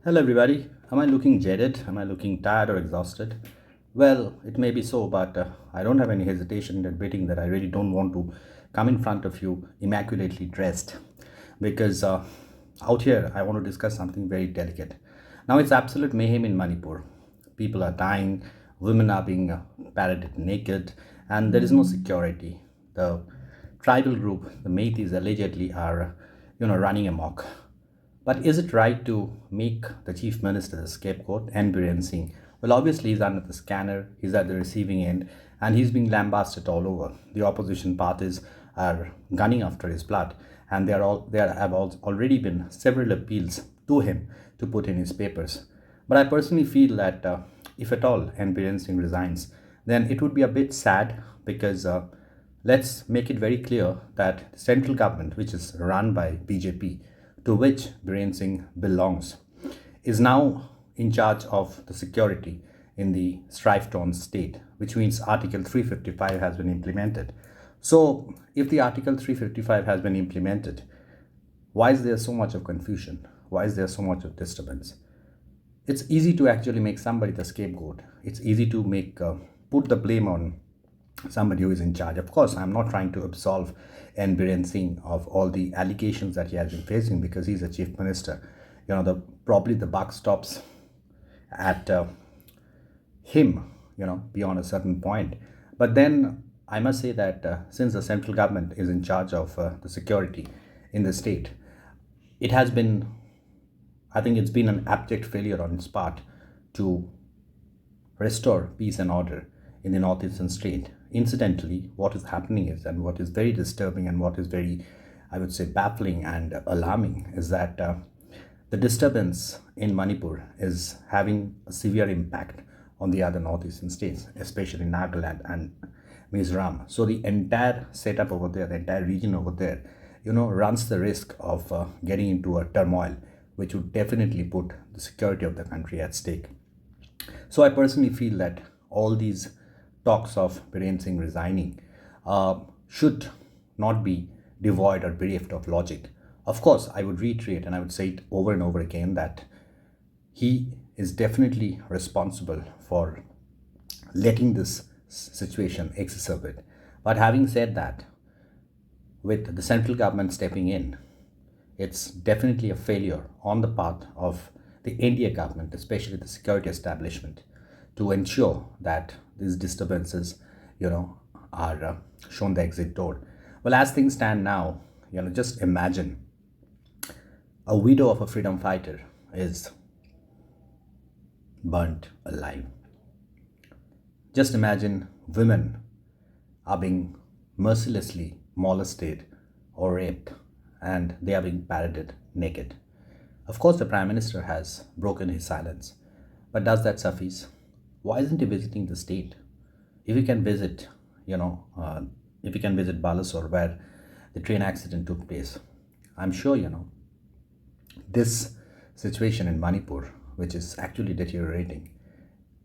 Hello, everybody. Am I looking jaded? Am I looking tired or exhausted? Well, it may be so, but I don't have any hesitation in admitting that I really don't want to come in front of you immaculately dressed because out here I want to discuss something very delicate. Now, it's absolute mayhem in Manipur. People are dying, women are being paraded naked, and there is no security. The tribal group, the Meiteis, allegedly are, running amok. But is it right to make the chief minister the scapegoat and Biren Singh? Well, obviously, he's under the scanner, he's at the receiving end, and he's being lambasted all over. The opposition parties are gunning after his blood, and there have already been several appeals to him to put in his papers. But I personally feel that if at all N. Biren Singh resigns, then it would be a bit sad because let's make it very clear that the central government, which is run by BJP, to which Biren Singh belongs, is now in charge of the security in the strife-torn state, which means Article 355 has been implemented. So, if the Article 355 has been implemented, why is there so much of confusion? Why is there so much of disturbance? It's easy to actually make somebody the scapegoat. It's easy to make put the blame on somebody who is in charge. Of course, I'm not trying to absolve N. Biren Singh of all the allegations that he has been facing because he's a chief minister. Probably the buck stops at him, beyond a certain point. But then I must say that since the central government is in charge of the security in the state, it has been, I think it's been an abject failure on its part to restore peace and order in the northeastern state. Incidentally, what is happening is, and what is very disturbing and what is very, I would say, baffling and alarming, is that the disturbance in Manipur is having a severe impact on the other northeastern states, especially Nagaland and Mizoram. So the entire setup over there, the entire region over there, runs the risk of getting into a turmoil, which would definitely put the security of the country at stake. So I personally feel that all these talks of Biren Singh resigning should not be devoid or bereft of logic. Of course, I would reiterate and I would say it over and over again that he is definitely responsible for letting this situation exacerbate. But having said that, with the central government stepping in, it's definitely a failure on the part of the India government, especially the security establishment, to ensure that these disturbances, are shown the exit door. Well, as things stand now, just imagine a widow of a freedom fighter is burnt alive. Just imagine women are being mercilessly molested or raped and they are being paraded naked. Of course, the Prime Minister has broken his silence, but does that suffice? Why isn't he visiting the state? If he can visit, if he can visit Balasore where the train accident took place, I'm sure, this situation in Manipur, which is actually deteriorating,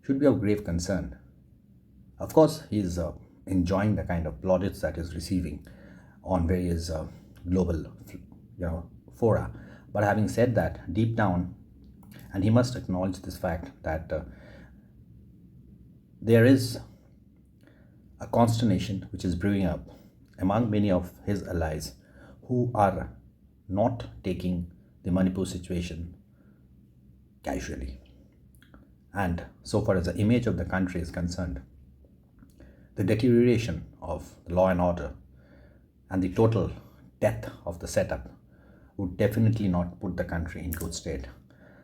should be of grave concern. Of course, he's enjoying the kind of plaudits that he's receiving on various global, fora. But having said that, deep down, and he must acknowledge this fact that there is a consternation which is brewing up among many of his allies who are not taking the Manipur situation casually. And so far as the image of the country is concerned, the deterioration of the law and order and the total death of the setup would definitely not put the country in good state.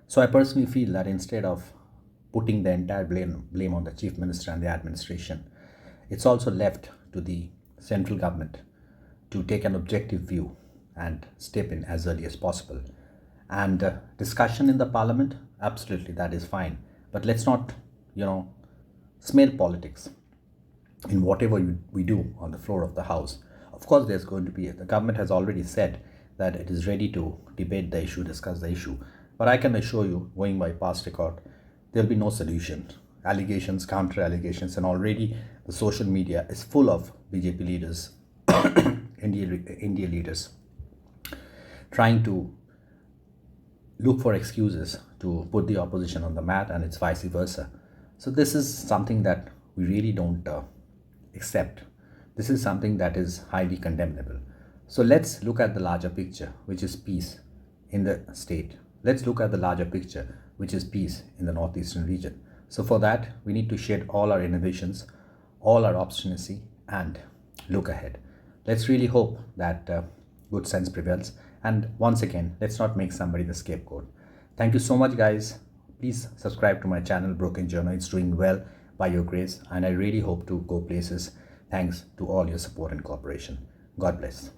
So I personally feel that instead of putting the entire blame on the chief minister and the administration, it's also left to the central government to take an objective view and step in as early as possible. And discussion in the parliament, absolutely, that is fine. But let's not, smell politics in whatever we do on the floor of the house. Of course, there's going to be, the government has already said that it is ready to debate the issue, discuss the issue. But I can assure you, going by past record, there'll be no solution. Allegations, counter allegations, and already the social media is full of BJP leaders, India leaders, trying to look for excuses to put the opposition on the mat, and it's vice versa. So, this is something that we really don't accept. This is something that is highly condemnable. So, let's look at the larger picture, which is peace in the state. Let's look at the larger picture, which is peace in the northeastern region. So, for that, we need to shed all our inhibitions, all our obstinacy, and look ahead. Let's really hope that good sense prevails. And once again, let's not make somebody the scapegoat. Thank you so much, guys. Please subscribe to my channel, Broken Journal. It's doing well by your grace, and I really hope to go places thanks to all your support and cooperation. God bless.